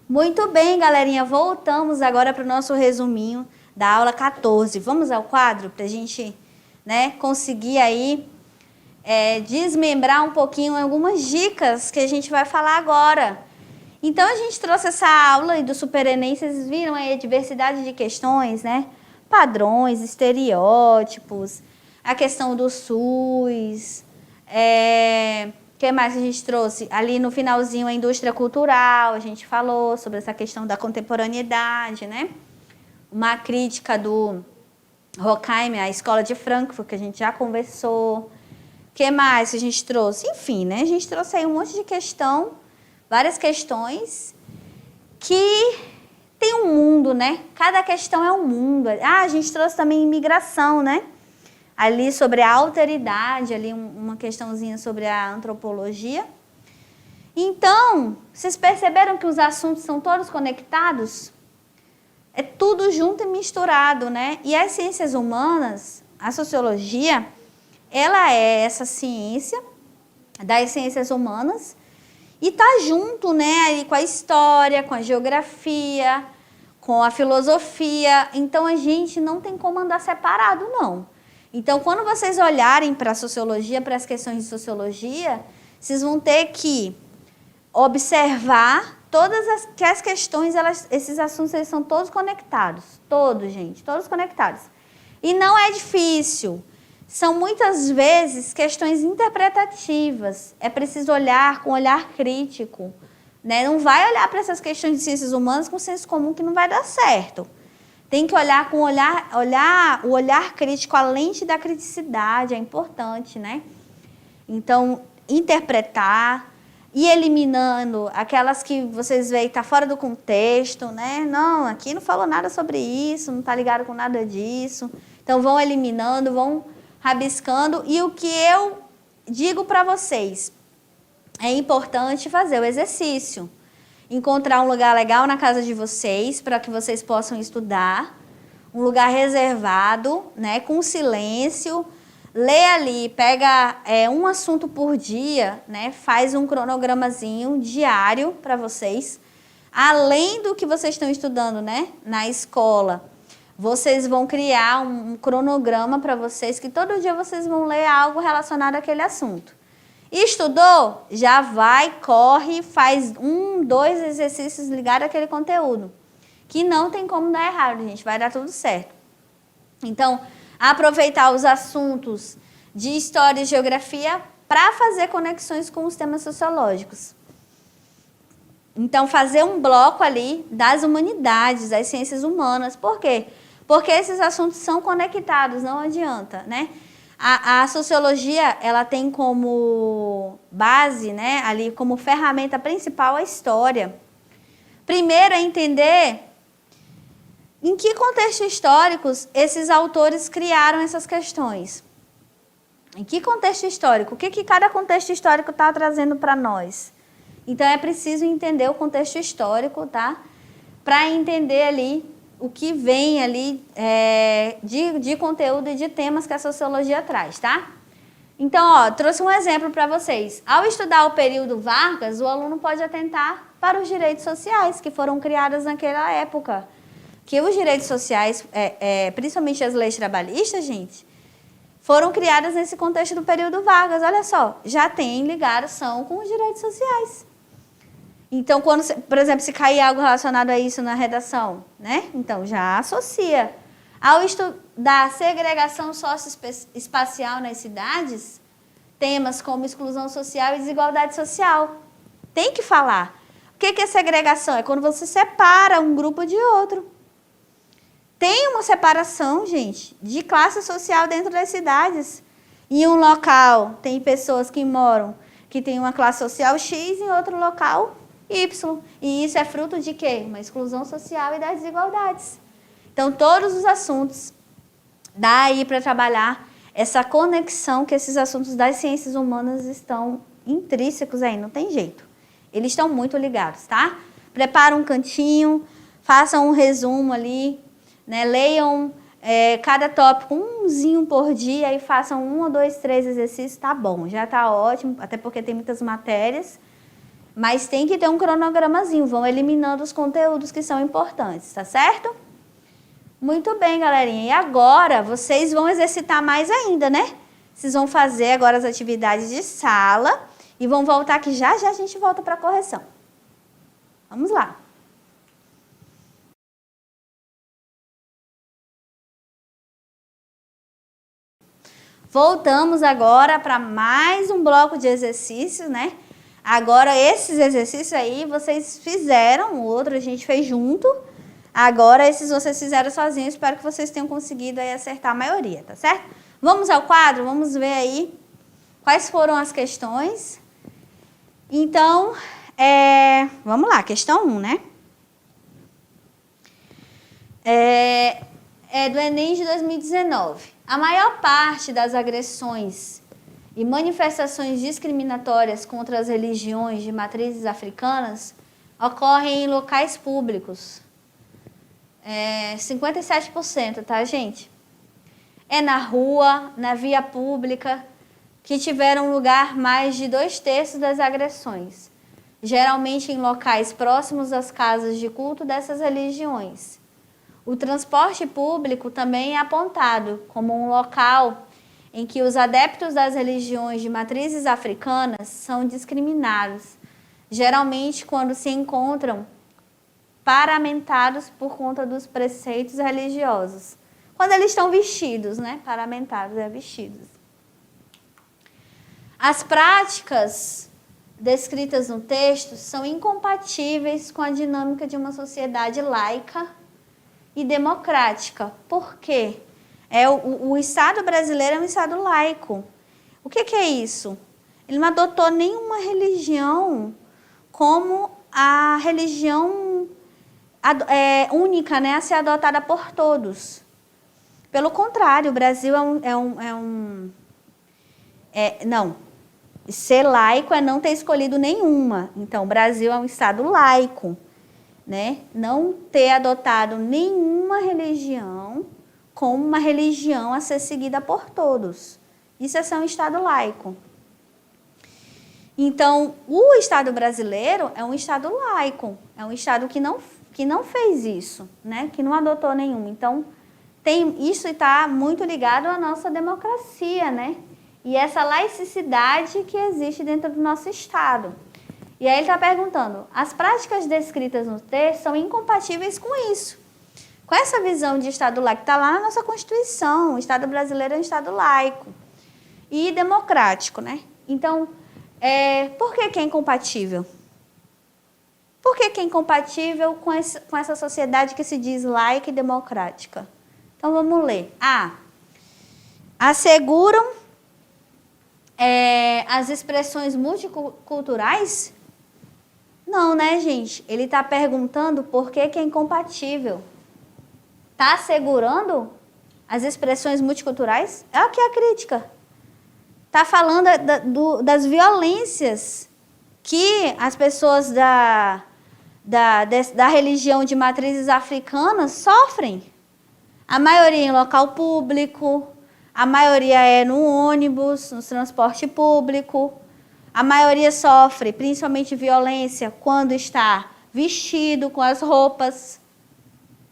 Muito bem, galerinha. Voltamos agora para o nosso resuminho da aula 14. Vamos ao quadro para a gente, conseguir aí desmembrar um pouquinho algumas dicas que a gente vai falar agora. Então, a gente trouxe essa aula aí do Super Enem, vocês viram aí a diversidade de questões, né? Padrões, estereótipos, a questão do SUS, o que mais a gente trouxe? Ali no finalzinho, a indústria cultural, a gente falou sobre essa questão da contemporaneidade, né? Uma crítica do Horkheimer, a escola de Frankfurt, que a gente já conversou. O que mais a gente trouxe? Enfim, né? A gente trouxe aí um monte de questão, várias questões que tem um mundo, né? Cada questão é um mundo. A gente trouxe também imigração, né? Ali sobre a alteridade, ali uma questãozinha sobre a antropologia. Então, vocês perceberam que os assuntos são todos conectados? É tudo junto e misturado, né? E as ciências humanas, a sociologia, ela é essa ciência das ciências humanas e tá junto, né, aí com a história, com a geografia, com a filosofia. Então, a gente não tem como andar separado, não. Então, quando vocês olharem para a sociologia, para as questões de sociologia, vocês vão ter que observar que as questões, esses assuntos, eles são todos conectados. Todos, gente, todos conectados. E não é difícil. São muitas vezes questões interpretativas. É preciso olhar com olhar crítico, né? Não vai olhar para essas questões de ciências humanas com senso comum que não vai dar certo. Tem que olhar com o olhar crítico, a lente da criticidade, é importante, né? Então, interpretar e eliminando aquelas que vocês veem que está fora do contexto, né? Não, aqui não falou nada sobre isso, não está ligado com nada disso. Então, vão eliminando, vão rabiscando. E o que eu digo para vocês, é importante fazer o exercício. Encontrar um lugar legal na casa de vocês, para que vocês possam estudar. Um lugar reservado, né, com silêncio. Lê ali, pega um assunto por dia, né, faz um cronogramazinho diário para vocês. Além do que vocês estão estudando, né, na escola, vocês vão criar um cronograma para vocês, que todo dia vocês vão ler algo relacionado àquele assunto. Estudou? Já vai, corre, faz 1, 2 exercícios ligados àquele conteúdo. Que não tem como dar errado, gente. Vai dar tudo certo. Então, aproveitar os assuntos de história e geografia para fazer conexões com os temas sociológicos. Então, fazer um bloco ali das humanidades, das ciências humanas. Por quê? Porque esses assuntos são conectados, não adianta, né? A sociologia, ela tem como base, né, ali como ferramenta principal a história. Primeiro é entender em que contexto históricos esses autores criaram essas questões. Em que contexto histórico? O que cada contexto histórico está trazendo para nós? Então, é preciso entender o contexto histórico, tá? Para entender ali o que vem ali de conteúdo e de temas que a sociologia traz, tá? Então, trouxe um exemplo para vocês. Ao estudar o período Vargas, o aluno pode atentar para os direitos sociais que foram criados naquela época. Que os direitos sociais, principalmente as leis trabalhistas, gente, foram criadas nesse contexto do período Vargas. Olha só, já tem ligação com os direitos sociais. Então, quando, por exemplo, se cair algo relacionado a isso na redação, né? Então, já associa. Ao estudar segregação socioespacial nas cidades, temas como exclusão social e desigualdade social. Tem que falar. O que é segregação? É quando você separa um grupo de outro. Tem uma separação, gente, de classe social dentro das cidades. Em um local, tem pessoas que moram, que tem uma classe social X, em outro local, Y. E isso é fruto de quê? Uma exclusão social e das desigualdades. Então, todos os assuntos, dá aí para trabalhar essa conexão que esses assuntos das ciências humanas estão intrínsecos aí, não tem jeito. Eles estão muito ligados, tá? Prepara um cantinho, façam um resumo ali, né? Leiam cada tópico umzinho por dia e façam 1 ou 2, 3 exercícios, tá bom, já tá ótimo, até porque tem muitas matérias. Mas tem que ter um cronogramazinho, vão eliminando os conteúdos que são importantes, tá certo? Muito bem, galerinha. E agora vocês vão exercitar mais ainda, né? Vocês vão fazer agora as atividades de sala e vão voltar aqui já a gente volta para a correção. Vamos lá. Voltamos agora para mais um bloco de exercícios, né? Agora, esses exercícios aí, vocês fizeram, o outro a gente fez junto. Agora, esses vocês fizeram sozinhos. Espero que vocês tenham conseguido aí acertar a maioria, tá certo? Vamos ao quadro? Vamos ver aí quais foram as questões. Então, vamos lá, questão 1, né? É do Enem de 2019. A maior parte das agressões e manifestações discriminatórias contra as religiões de matrizes africanas ocorrem em locais públicos. 57%, tá, gente? É na rua, na via pública, que tiveram lugar mais de 2/3 das agressões, geralmente em locais próximos às casas de culto dessas religiões. O transporte público também é apontado como um local em que os adeptos das religiões de matrizes africanas são discriminados, geralmente quando se encontram paramentados por conta dos preceitos religiosos. Quando eles estão vestidos, né? Paramentados é vestidos. As práticas descritas no texto são incompatíveis com a dinâmica de uma sociedade laica e democrática. Por quê? O Estado brasileiro é um Estado laico. O que é isso? Ele não adotou nenhuma religião como a religião única, né, a ser adotada por todos. Pelo contrário, o Brasil não. Ser laico é não ter escolhido nenhuma. Então, o Brasil é um Estado laico, né? Não ter adotado nenhuma religião como uma religião a ser seguida por todos. Isso é ser um Estado laico. Então, o Estado brasileiro é um Estado laico, é um Estado que não fez isso, né? Que não adotou nenhum. Então, isso está muito ligado à nossa democracia, né? E essa laicidade que existe dentro do nosso Estado. E aí ele está perguntando, as práticas descritas no texto são incompatíveis com isso. Com essa visão de Estado laico, está lá na nossa Constituição, o Estado brasileiro é um Estado laico e democrático, né? Então, por que é incompatível? Por que é incompatível com essa sociedade que se diz laica e democrática? Então, vamos ler. Asseguram as expressões multiculturais? Não, né, gente? Ele está perguntando por que é incompatível. Está assegurando as expressões multiculturais? É o que é a crítica. Está falando das violências que as pessoas da religião de matrizes africanas sofrem. A maioria em local público, a maioria é no ônibus, no transporte público. A maioria sofre, principalmente violência, quando está vestido com as roupas.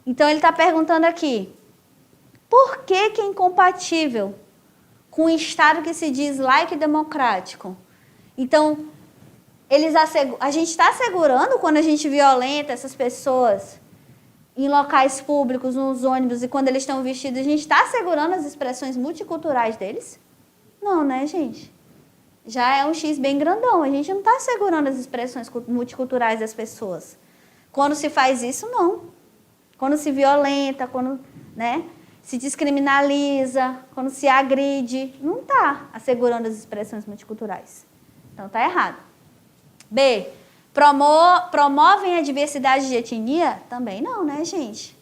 Então, ele está perguntando aqui, por que é incompatível com um Estado que se diz laico e democrático? Então, a gente está assegurando quando a gente violenta essas pessoas em locais públicos, nos ônibus, e quando eles estão vestidos, a gente está assegurando as expressões multiculturais deles? Não, né, gente? Já é um X bem grandão. A gente não está assegurando as expressões multiculturais das pessoas. Quando se faz isso, não. Quando se violenta, quando, né, se descriminaliza, quando se agride, não está assegurando as expressões multiculturais. Então, está errado. B. Promovem a diversidade de etnia? Também não, né, gente?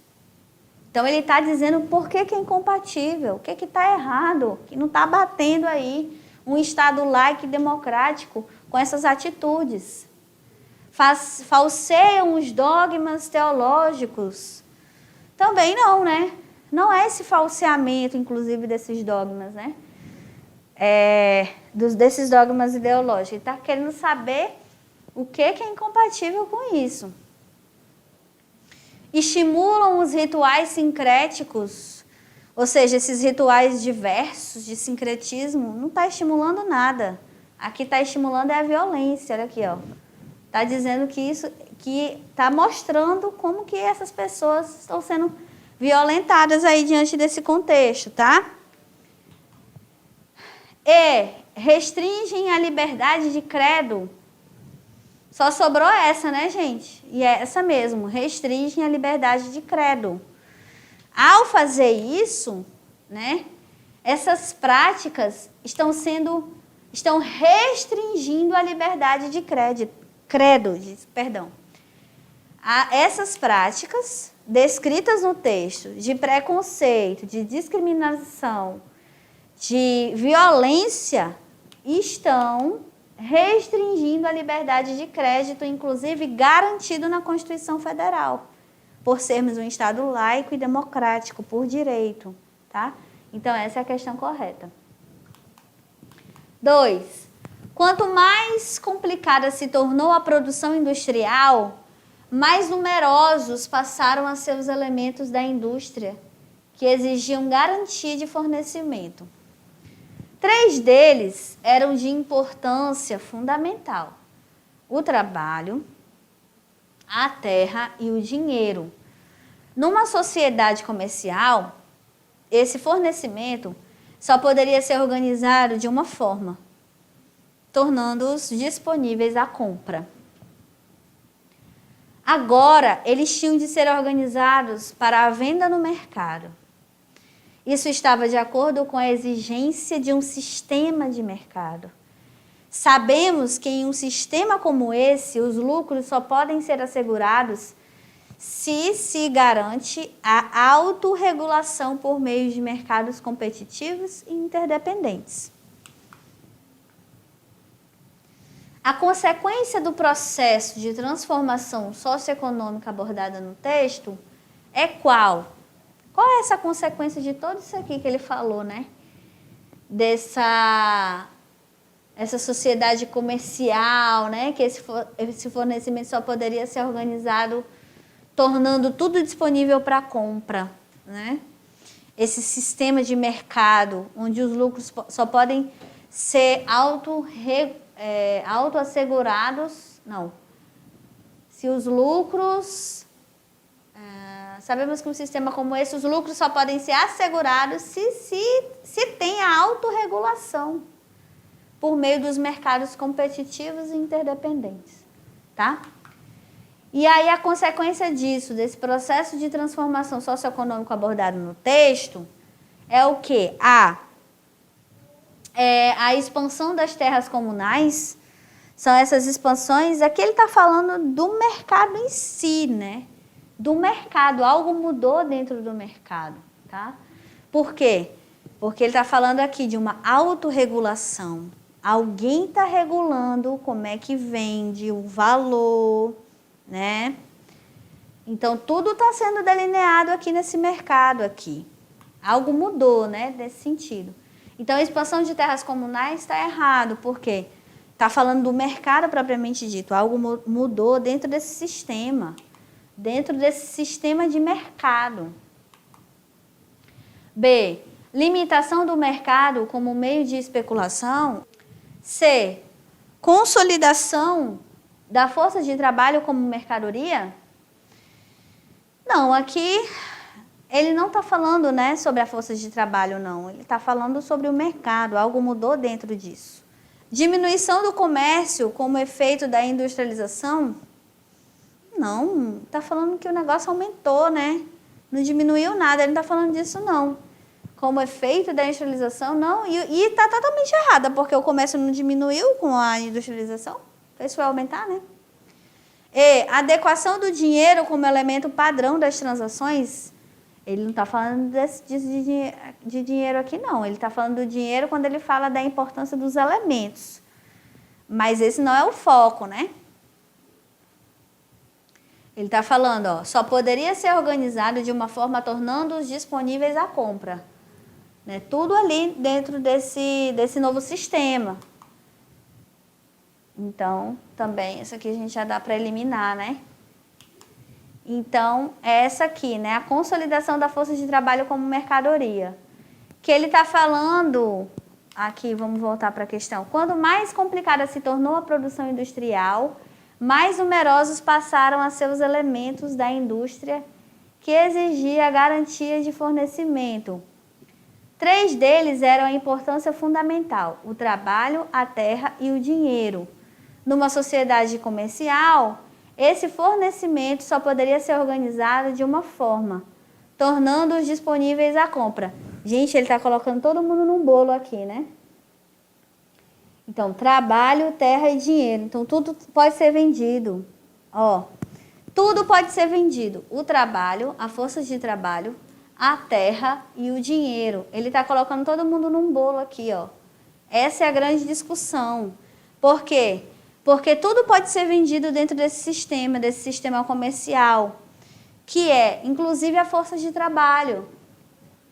Então, ele está dizendo por que é incompatível, o que está errado, que não está batendo aí um Estado laico e democrático com essas atitudes. Falseiam os dogmas teológicos? Também não, né? Não é esse falseamento, inclusive, desses dogmas, né? Desses dogmas ideológicos. Ele está querendo saber O que é incompatível com isso? Estimulam os rituais sincréticos, ou seja, esses rituais diversos de sincretismo, não está estimulando nada. Aqui está estimulando é a violência, olha aqui, ó. Está dizendo que isso, que está mostrando como que essas pessoas estão sendo violentadas aí diante desse contexto, tá? E restringem a liberdade de credo. Só sobrou essa, né, gente? E é essa mesmo, restringem a liberdade de credo. Ao fazer isso, né, essas práticas estão restringindo a liberdade de essas práticas descritas no texto de preconceito, de discriminação, de violência, estão restringindo a liberdade de crédito, inclusive garantido na Constituição Federal, por sermos um Estado laico e democrático, por direito, tá? Então, essa é a questão correta. 2. Quanto mais complicada se tornou a produção industrial, mais numerosos passaram a ser os elementos da indústria que exigiam garantia de fornecimento. 3 deles eram de importância fundamental: o trabalho, a terra e o dinheiro. Numa sociedade comercial, esse fornecimento só poderia ser organizado de uma forma, tornando-os disponíveis à compra. Agora, eles tinham de ser organizados para a venda no mercado. Isso estava de acordo com a exigência de um sistema de mercado. Sabemos que em um sistema como esse, os lucros só podem ser assegurados se garante a autorregulação por meio de mercados competitivos e interdependentes. A consequência do processo de transformação socioeconômica abordada no texto é qual? Qual é essa consequência de tudo isso aqui que ele falou, né? Essa sociedade comercial, né? Que esse fornecimento só poderia ser organizado tornando tudo disponível para compra, né? Esse sistema de mercado, onde os lucros só podem ser autoassegurados, não. Se os lucros... sabemos que um sistema como esse, os lucros só podem ser assegurados se tem a autorregulação por meio dos mercados competitivos e interdependentes, tá? E aí a consequência disso, desse processo de transformação socioeconômica abordado no texto, é o quê? A expansão das terras comunais. São essas expansões, aqui ele está falando do mercado em si, né? Do mercado, algo mudou dentro do mercado, tá? Por quê? Porque ele está falando aqui de uma autorregulação. Alguém está regulando como é que vende, o valor, né? Então, tudo está sendo delineado aqui nesse mercado aqui. Algo mudou, né? Nesse sentido. Então, a expansão de terras comunais está errado, por quê? Está falando do mercado propriamente dito. Algo mudou dentro desse sistema. Dentro desse sistema de mercado. B. Limitação do mercado como meio de especulação. C. Consolidação da força de trabalho como mercadoria. Não, aqui ele não está falando, né, sobre a força de trabalho, não. Ele está falando sobre o mercado, algo mudou dentro disso. Diminuição do comércio como efeito da industrialização. Não, está falando que o negócio aumentou, né? Não diminuiu nada, ele não está falando disso, não. Como efeito da industrialização, não. E está totalmente errada, porque o comércio não diminuiu com a industrialização. Então, isso vai aumentar, né? E adequação do dinheiro como elemento padrão das transações. Ele não está falando de dinheiro aqui, não. Ele está falando do dinheiro quando ele fala da importância dos elementos. Mas esse não é o foco, né? Ele está falando, ó, só poderia ser organizado de uma forma tornando-os disponíveis à compra. Né? Tudo ali dentro desse novo sistema. Então, também, essa aqui a gente já dá para eliminar, né? Então, é essa aqui, né? A consolidação da força de trabalho como mercadoria. Que ele está falando, aqui, vamos voltar para a questão. Quando mais complicada se tornou a produção industrial, mais numerosos passaram a ser os elementos da indústria que exigia garantia de fornecimento. 3 deles eram a importância fundamental: o trabalho, a terra e o dinheiro. Numa sociedade comercial, esse fornecimento só poderia ser organizado de uma forma, tornando-os disponíveis à compra. Gente, ele está colocando todo mundo num bolo aqui, né? Então, trabalho, terra e dinheiro. Então, tudo pode ser vendido. Ó, tudo pode ser vendido. O trabalho, a força de trabalho, a terra e o dinheiro. Ele está colocando todo mundo num bolo aqui, ó. Essa é a grande discussão. Por quê? Porque tudo pode ser vendido dentro desse sistema comercial, que é, inclusive, a força de trabalho.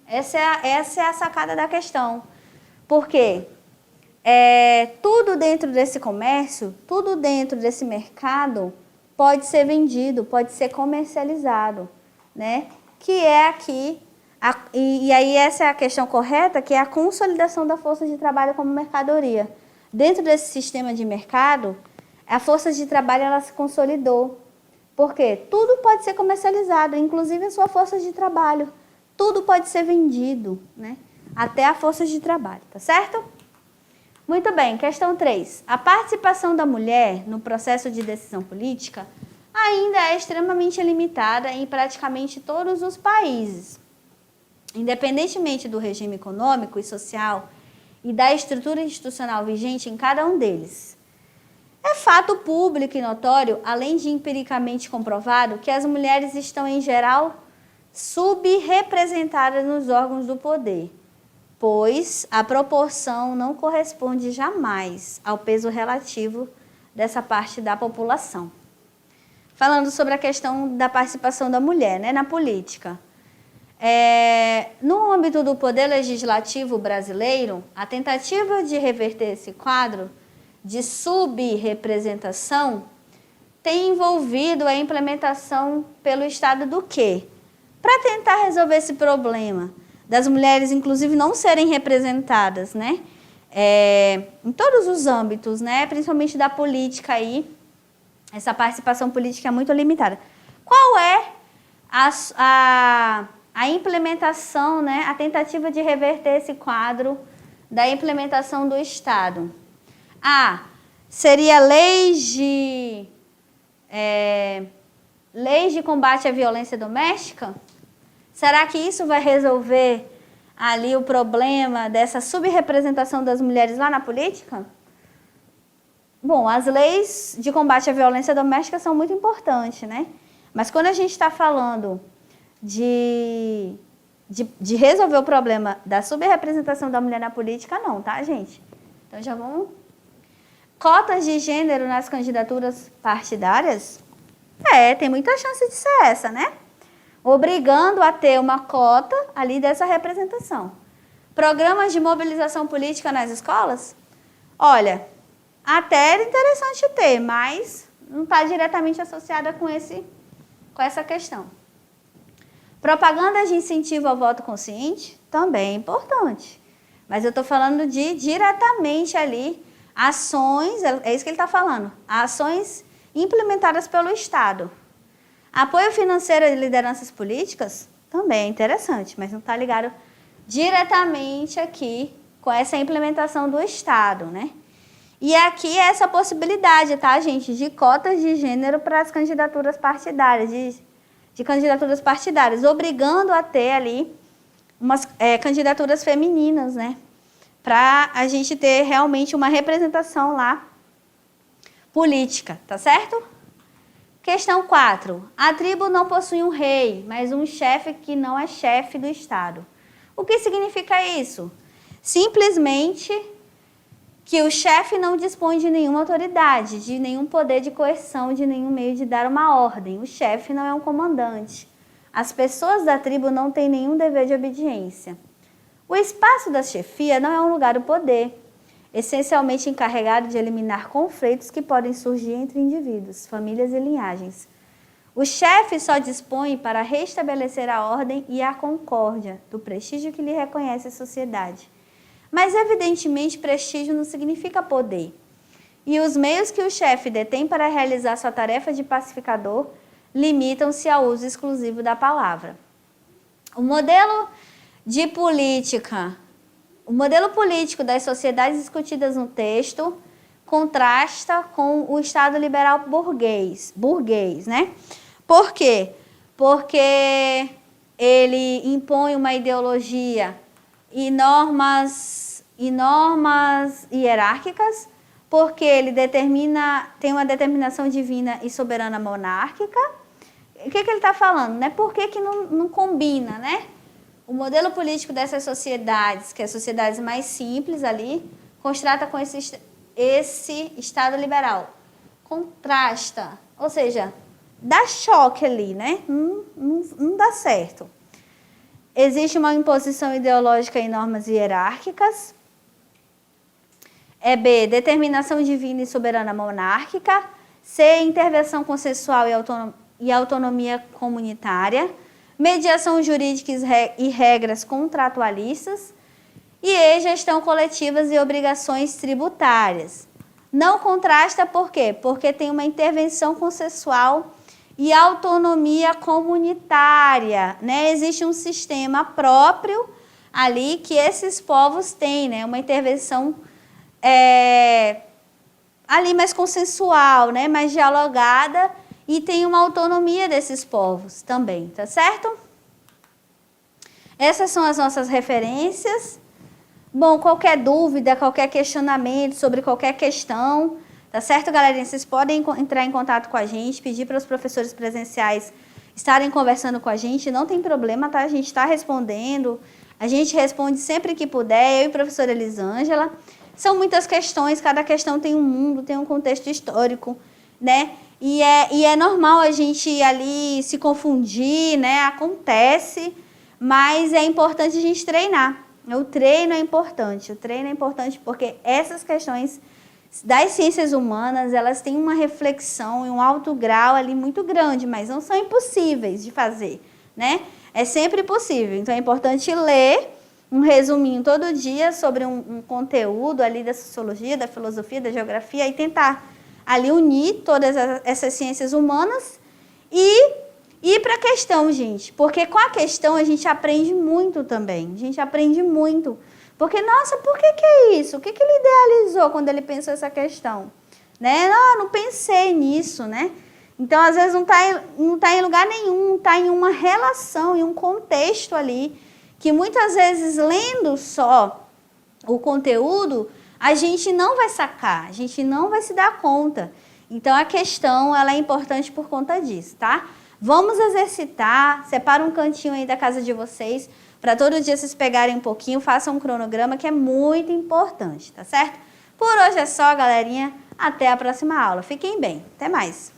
Essa é a sacada da questão. Por quê? Tudo dentro desse comércio, tudo dentro desse mercado pode ser vendido, pode ser comercializado, né? Que é aqui, e aí essa é a questão correta, que é a consolidação da força de trabalho como mercadoria. Dentro desse sistema de mercado, a força de trabalho ela se consolidou. Por quê? Tudo pode ser comercializado, inclusive a sua força de trabalho. Tudo pode ser vendido, né? Até a força de trabalho, tá certo? Muito bem, questão 3. A participação da mulher no processo de decisão política ainda é extremamente limitada em praticamente todos os países. Independentemente do regime econômico e social e da estrutura institucional vigente em cada um deles. É fato público e notório, além de empiricamente comprovado, que as mulheres estão, em geral, subrepresentadas nos órgãos do poder, pois a proporção não corresponde jamais ao peso relativo dessa parte da população. Falando sobre a questão da participação da mulher, né, na política. No âmbito do poder legislativo brasileiro, a tentativa de reverter esse quadro de subrepresentação tem envolvido a implementação pelo Estado do quê? Para tentar resolver esse problema das mulheres, inclusive, não serem representadas, né? Em todos os âmbitos, né? Principalmente da política aí, essa participação política é muito limitada. Qual é a implementação, né? A tentativa de reverter esse quadro da implementação do Estado? Seria leis de combate à violência doméstica? Será que isso vai resolver ali o problema dessa subrepresentação das mulheres lá na política? Bom, as leis de combate à violência doméstica são muito importantes, né? Mas quando a gente está falando de resolver o problema da subrepresentação da mulher na política, não, tá, gente? Então já vamos... Cotas de gênero nas candidaturas partidárias? Tem muita chance de ser essa, né? Obrigando a ter uma cota ali dessa representação. Programas de mobilização política nas escolas? Olha, até era interessante ter, mas não está diretamente associada com essa questão. Propagandas de incentivo ao voto consciente? Também é importante. Mas eu estou falando de diretamente ali ações, é isso que ele está falando, ações implementadas pelo Estado. Apoio financeiro de lideranças políticas? Também é interessante, mas não está ligado diretamente aqui com essa implementação do Estado, né? E aqui é essa possibilidade, tá, gente, de cotas de gênero para as candidaturas partidárias, de candidaturas partidárias, obrigando a ter ali umas candidaturas femininas, né? Para a gente ter realmente uma representação lá política, tá certo? Questão 4. A tribo não possui um rei, mas um chefe que não é chefe do Estado. O que significa isso? Simplesmente que o chefe não dispõe de nenhuma autoridade, de nenhum poder de coerção, de nenhum meio de dar uma ordem. O chefe não é um comandante. As pessoas da tribo não têm nenhum dever de obediência. O espaço da chefia não é um lugar do poder. essencialmente encarregado de eliminar conflitos que podem surgir entre indivíduos, famílias e linhagens. O chefe só dispõe para restabelecer a ordem e a concórdia, do prestígio que lhe reconhece a sociedade. Mas, evidentemente, prestígio não significa poder. E os meios que o chefe detém para realizar sua tarefa de pacificador limitam-se ao uso exclusivo da palavra. O modelo político das sociedades discutidas no texto contrasta com o Estado liberal burguês, né? Por quê? Porque ele impõe uma ideologia e normas hierárquicas, porque ele tem uma determinação divina e soberana monárquica. O que ele está falando, né? Por que não combina, né? O modelo político dessas sociedades, que é as sociedades mais simples ali, contrasta com esse Estado liberal. Contrasta, ou seja, dá choque ali, né? Não dá certo. Existe uma imposição ideológica em normas hierárquicas. B, determinação divina e soberana monárquica. C, intervenção consensual e autonomia comunitária. Mediação jurídica e regras contratualistas. E E, gestão coletivas e obrigações tributárias. Não contrasta por quê? Porque tem uma intervenção consensual e autonomia comunitária, né? Existe um sistema próprio ali que esses povos têm, né? Uma intervenção ali mais consensual, né? Mais dialogada, e tem uma autonomia desses povos também, tá certo? Essas são as nossas referências. Bom, qualquer dúvida, qualquer questionamento sobre qualquer questão, tá certo, galerinha? Vocês podem entrar em contato com a gente, pedir para os professores presenciais estarem conversando com a gente, não tem problema, tá? A gente está respondendo, a gente responde sempre que puder, eu e a professora Elisângela. São muitas questões, cada questão tem um mundo, tem um contexto histórico, né? E é normal a gente ali se confundir, né? Acontece, mas é importante a gente treinar. O treino é importante porque essas questões das ciências humanas, elas têm uma reflexão e um alto grau ali muito grande, mas não são impossíveis de fazer, né? É sempre possível, então é importante ler um resuminho todo dia sobre um conteúdo ali da sociologia, da filosofia, da geografia e tentar ali unir todas essas ciências humanas e ir para a questão, gente, porque com a questão a gente aprende muito também, a gente aprende muito, porque, nossa, por que é isso? O que ele idealizou quando ele pensou essa questão? Né? Não pensei nisso, né? Então, às vezes, não tá em lugar nenhum, não está em uma relação, em um contexto ali, que muitas vezes, lendo só o conteúdo, a gente não vai sacar, a gente não vai se dar conta. Então, a questão, ela é importante por conta disso, tá? Vamos exercitar, separa um cantinho aí da casa de vocês, para todo dia vocês pegarem um pouquinho, façam um cronograma, que é muito importante, tá certo? Por hoje é só, galerinha. Até a próxima aula. Fiquem bem. Até mais.